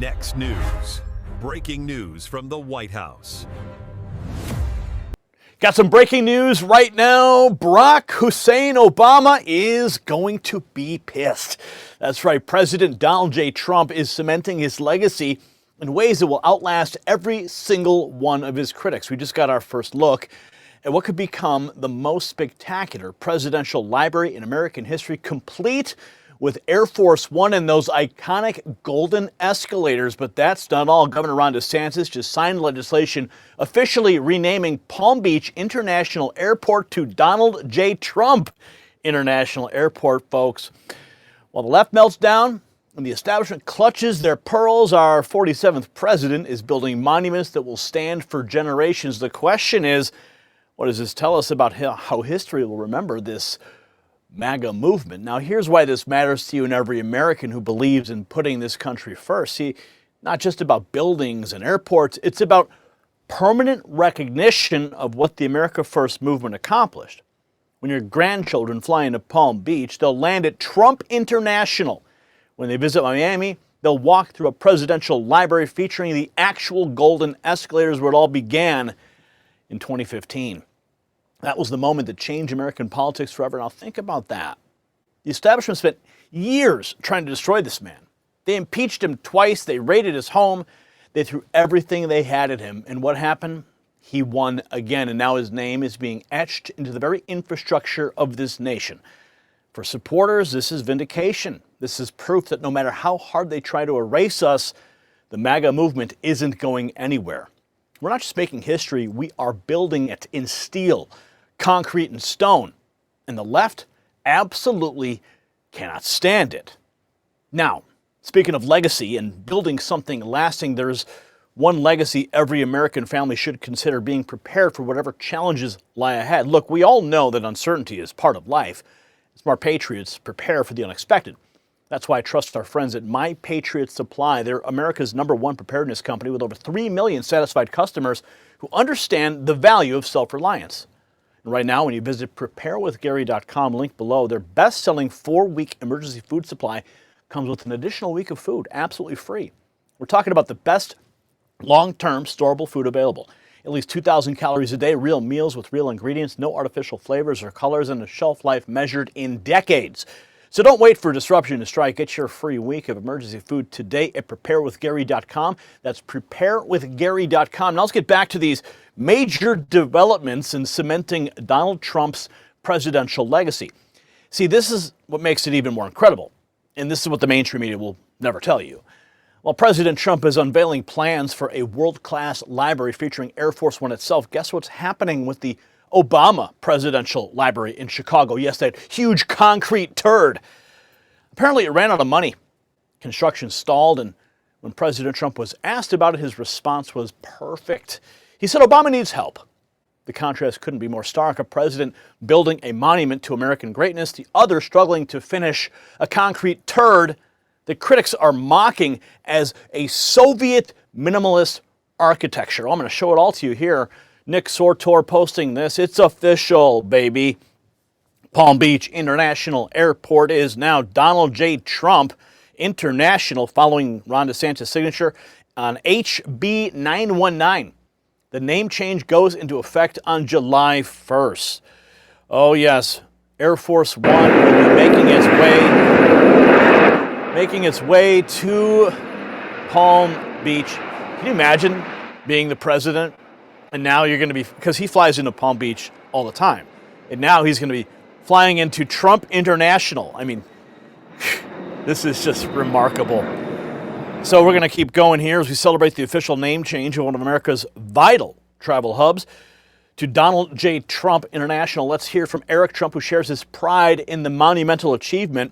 Next news. Breaking news from the White House. Got some breaking news right now. Barack Hussein Obama is going to be pissed. That's right. President Donald J. Trump is cementing his legacy in ways that will outlast every single one of his critics. We just got our first look at what could become the most spectacular presidential library in American history, complete with Air Force One and those iconic golden escalators. But that's not all. Governor Ron DeSantis just signed legislation officially renaming Palm Beach International Airport to Donald J. Trump International Airport, folks. While the left melts down and the establishment clutches their pearls, our 47th president is building monuments that will stand for generations. The question is, what does this tell us about how history will remember this MAGA movement? Now, here's why this matters to you and every American who believes in putting this country first. See, not just about buildings and airports, it's about permanent recognition of what the America First movement accomplished. When your grandchildren fly into Palm Beach, they'll land at Trump International. When they visit Miami, they'll walk through a presidential library featuring the actual golden escalators where it all began in 2015. That was the moment that changed American politics forever. Now think about that. The establishment spent years trying to destroy this man. They impeached him twice. They raided his home. They threw everything they had at him. And what happened? He won again. And now his name is being etched into the very infrastructure of this nation. For supporters, this is vindication. This is proof that no matter how hard they try to erase us, the MAGA movement isn't going anywhere. We're not just making history, we are building it in steel, concrete, and stone. And the left absolutely cannot stand it. Now, speaking of legacy and building something lasting, there's one legacy every American family should consider: being prepared for whatever challenges lie ahead. Look, we all know that uncertainty is part of life. Smart patriots prepare for the unexpected. That's why I trust our friends at My Patriot Supply. They're America's #1 preparedness company with over 3 million satisfied customers who understand the value of self-reliance. And right now, when you visit preparewithgary.com, link below, their best-selling 4-week emergency food supply comes with an additional week of food, absolutely free. We're talking about the best long-term storable food available. At least 2,000 calories a day, real meals with real ingredients, no artificial flavors or colors, and a shelf life measured in decades. So don't wait for disruption to strike. Get your free week of emergency food today at preparewithgary.com. That's preparewithgary.com. Now let's get back to these major developments in cementing Donald Trump's presidential legacy. See, this is what makes it even more incredible. And this is what the mainstream media will never tell you. While President Trump is unveiling plans for a world-class library featuring Air Force One itself, guess what's happening with the Obama Presidential Library in Chicago? Yes, that huge concrete turd. Apparently it ran out of money. Construction stalled, and when President Trump was asked about it, his response was perfect. He said Obama needs help. The contrast couldn't be more stark. A president building a monument to American greatness, the other struggling to finish a concrete turd that critics are mocking as a Soviet minimalist architecture. I'm going to show it all to you here. Nick Sortor posting this. It's official, baby. Palm Beach International Airport is now Donald J. Trump International, following Ron DeSantis' signature on HB 919. The name change goes into effect on July 1st. Oh yes, Air Force One will be making its way to Palm Beach. Can you imagine being the president? And now you're going to be, because he flies into Palm Beach all the time. And now he's going to be flying into Trump International. I mean, this is just remarkable. So we're going to keep going here as we celebrate the official name change of one of America's vital travel hubs to Donald J. Trump International. Let's hear from Eric Trump, who shares his pride in the monumental achievement.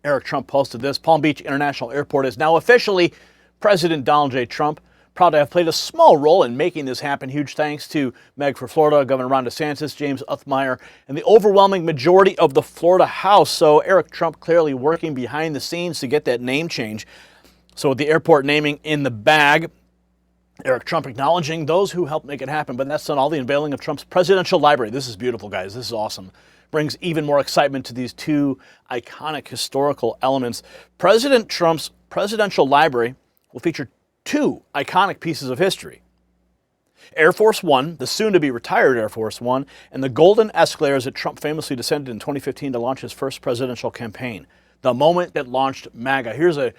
Eric Trump posted this: Palm Beach International Airport is now officially President Donald J. Trump. Proud to have played a small role in making this happen. Huge thanks to Meg for Florida, Governor Ron DeSantis, James Uthmeyer, and the overwhelming majority of the Florida House. So Eric Trump clearly working behind the scenes to get that name change. So with the airport naming in the bag, Eric Trump acknowledging those who helped make it happen. But that's not all. The unveiling of Trump's presidential library. This is beautiful, guys. This is awesome. Brings even more excitement to these two iconic historical elements. President Trump's presidential library will feature two iconic pieces of history. Air Force One, the soon-to-be retired Air Force One, and the golden escalators that Trump famously descended in 2015 to launch his first presidential campaign. The moment that launched MAGA. Here's a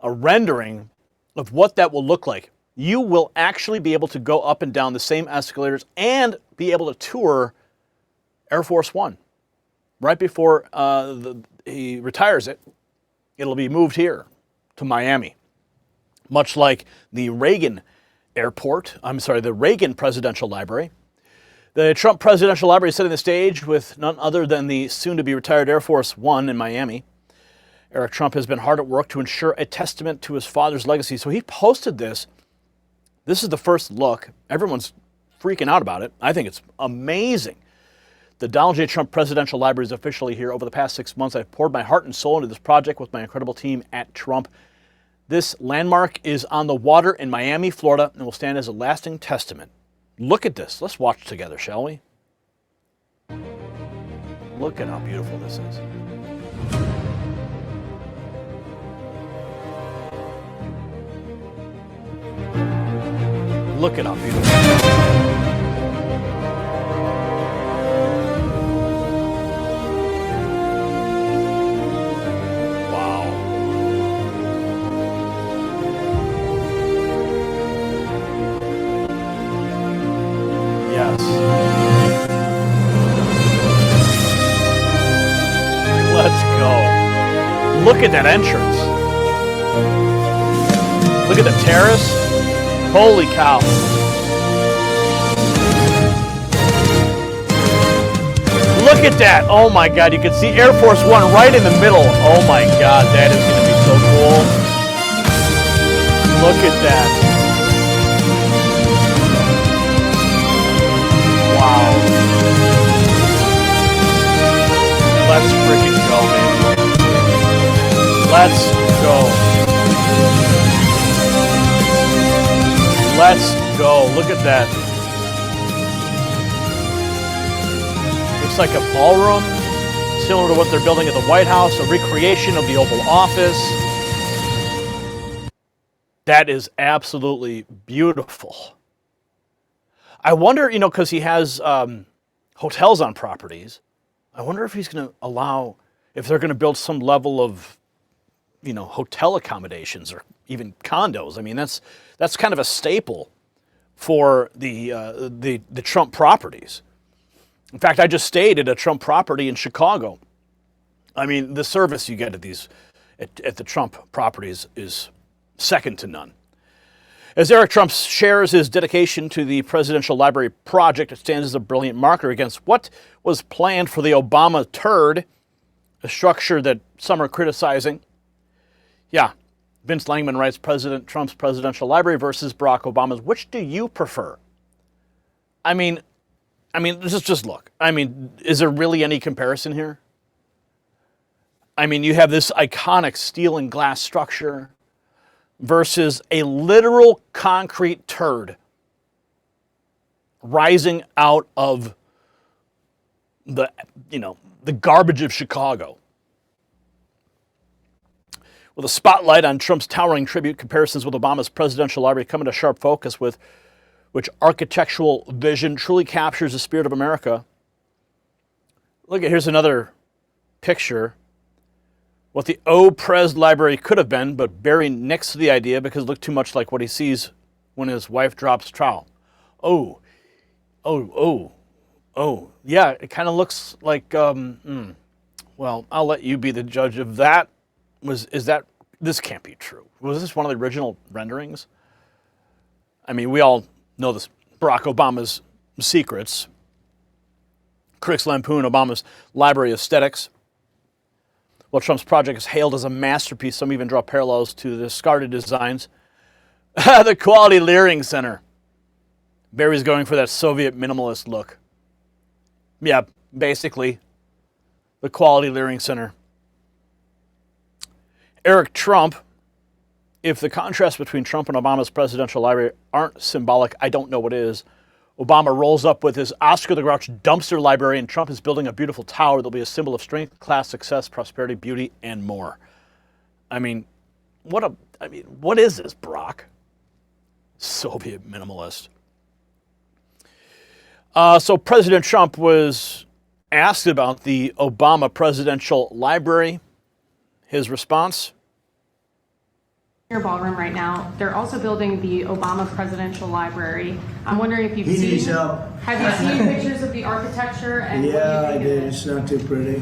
rendering of what that will look like. You will actually be able to go up and down the same escalators and be able to tour Air Force One. Right before he retires it, it'll be moved here to Miami. Much like the Reagan Presidential Library. The Trump Presidential Library is setting the stage with none other than the soon-to-be retired Air Force One in Miami. Eric Trump has been hard at work to ensure a testament to his father's legacy. So he posted this. This is the first look. Everyone's freaking out about it. I think it's amazing. The Donald J. Trump Presidential Library is officially here. Over the past 6 months, I've poured my heart and soul into this project with my incredible team at Trump. This landmark is on the water in Miami, Florida, and will stand as a lasting testament. Look at this. Let's watch together, shall we? Look at how beautiful this is. Look at how beautiful. Wow. Yes. Let's go. Look at that entrance. Look at the terrace. Holy cow. Look at that. Oh my God. You can see Air Force One right in the middle. Oh my God. That is going to be so cool. Look at that. Wow. Let's freaking go, man. Let's go. Let's go. Look at that. Looks like a ballroom, similar to what they're building at the White House, a recreation of the Oval Office. That is absolutely beautiful. I wonder, because he has hotels on properties, I wonder if he's going to allow, if they're going to build some level of, hotel accommodations or even condos. I mean, that's kind of a staple for the Trump properties. In fact, I just stayed at a Trump property in Chicago. I mean, the service you get at the Trump properties is second to none. As Eric Trump shares his dedication to the Presidential Library project, it stands as a brilliant marker against what was planned for the Obama turd, a structure that some are criticizing. Yeah, Vince Langman writes, President Trump's Presidential Library versus Barack Obama's. Which do you prefer? I mean, just look. I mean, is there really any comparison here? I mean, you have this iconic steel and glass structure versus a literal concrete turd rising out of the garbage of Chicago. With a spotlight on Trump's towering tribute, comparisons with Obama's presidential library come into sharp focus with which architectural vision truly captures the spirit of America. Here's another picture. What the O-Pres library could have been, but Barry nixed the idea because it looked too much like what he sees when his wife drops trowel. Oh. Yeah, it kind of looks like, well, I'll let you be the judge of that. This can't be true. Was this one of the original renderings? I mean, we all know this, Barack Obama's secrets. Critics lampoon Obama's library aesthetics. While Trump's project is hailed as a masterpiece, some even draw parallels to the discarded designs. The Quality Learning Center. Barry's going for that Soviet minimalist look. Yeah, basically, the Quality Learning Center. Eric Trump, if the contrast between Trump and Obama's presidential library aren't symbolic, I don't know what is. Obama rolls up with his Oscar the Grouch dumpster library, and Trump is building a beautiful tower that'll be a symbol of strength, class, success, prosperity, beauty, and more. I mean, what is this, Barack? Soviet minimalist. So President Trump was asked about the Obama Presidential Library. His response? Your ballroom right now. They're also building the Obama Presidential Library. I'm wondering if you've seen. Have you seen pictures of the architecture? And yeah, I did. It's not too pretty.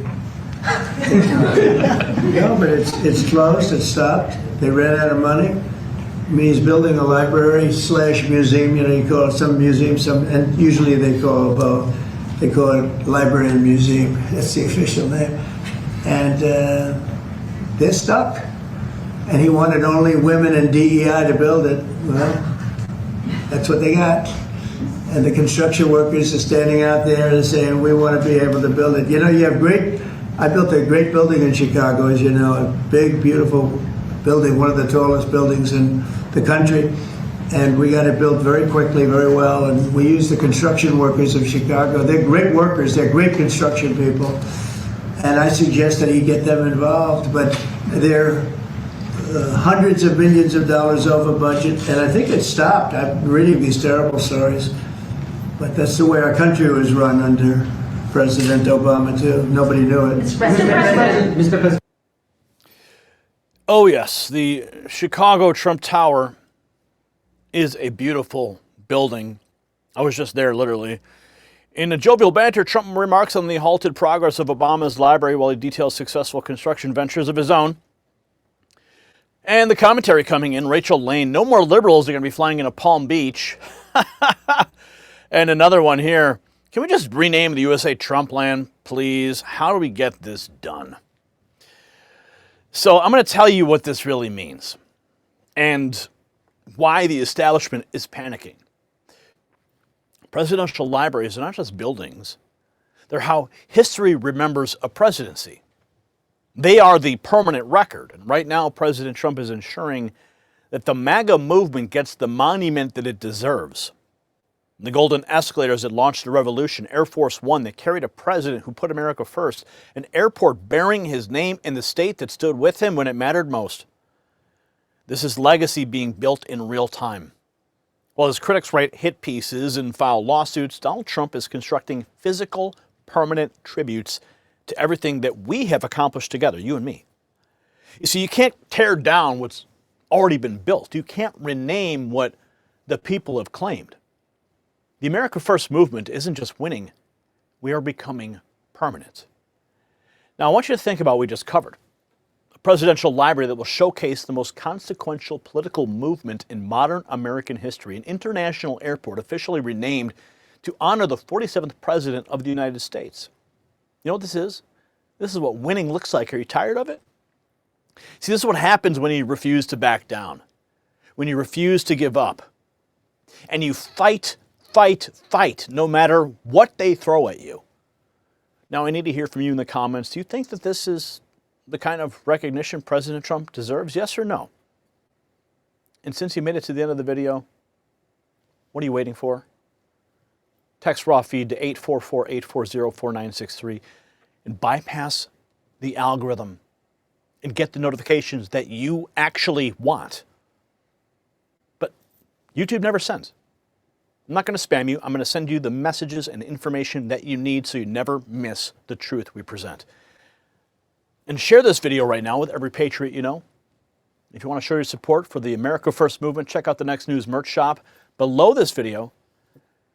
No, but it's closed. It's stopped. They ran out of money. I mean, he's building a library / museum. You know, you call it some museum, and usually they call it both. They call it library and museum. That's the official name. And they're stuck. And he wanted only women and DEI to build it. Well, that's what they got. And the construction workers are standing out there and saying, we want to be able to build it. You know, I built a great building in Chicago, as you know, a big, beautiful building, one of the tallest buildings in the country. And we got it built very quickly, very well. And we used the construction workers of Chicago. They're great workers. They're great construction people. And I suggest that he get them involved. But they're hundreds of millions of dollars over budget, and I think it stopped. I'm reading these terrible stories, but that's the way our country was run under President Obama too. Nobody knew it. Mr. President. Oh yes, the Chicago Trump Tower is a beautiful building. I was just there, literally. In a jovial banter, Trump remarks on the halted progress of Obama's library while he details successful construction ventures of his own. And the commentary coming in, Rachel Lane, no more liberals are going to be flying into Palm Beach. And another one here, can we just rename the USA Trump land, please? How do we get this done? So I'm going to tell you what this really means and why the establishment is panicking. Presidential libraries are not just buildings. They're how history remembers a presidency. They are the permanent record. And right now, President Trump is ensuring that the MAGA movement gets the monument that it deserves. The golden escalators that launched the revolution, Air Force One that carried a president who put America first, an airport bearing his name in the state that stood with him when it mattered most. This is legacy being built in real time. While his critics write hit pieces and file lawsuits, Donald Trump is constructing physical, permanent tributes to everything that we have accomplished together, you and me. You see, you can't tear down what's already been built. You can't rename what the people have claimed. The America First movement isn't just winning, we are becoming permanent. Now, I want you to think about what we just covered. A presidential library that will showcase the most consequential political movement in modern American history, an international airport officially renamed to honor the 47th president of the United States. You know what this is? This is what winning looks like. Are you tired of it? See, this is what happens when you refuse to back down, when you refuse to give up, and you fight, no matter what they throw at you. Now, I need to hear from you in the comments. Do you think that this is the kind of recognition President Trump deserves? Yes or no? And since you made it to the end of the video, what are you waiting for? Text raw feed to 844-840-4963 and bypass the algorithm and get the notifications that you actually want. But YouTube never sends. I'm not going to spam you. I'm going to send you the messages and information that you need so you never miss the truth we present. And share this video right now with every patriot you know. If you want to show your support for the America First movement, check out the Next News merch shop below this video.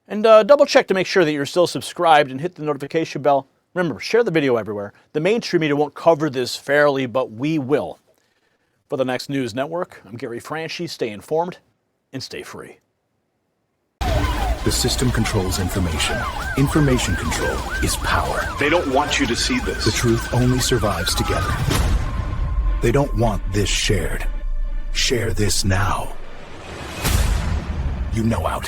And double check to make sure that you're still subscribed and hit the notification bell. Remember, share the video everywhere. The mainstream media won't cover this fairly, but we will. For the Next News Network, I'm Gary Franchi. Stay informed and stay free. The system controls information. Information control is power. They don't want you to see this. The truth only survives together. They don't want this shared. Share this now. You know out.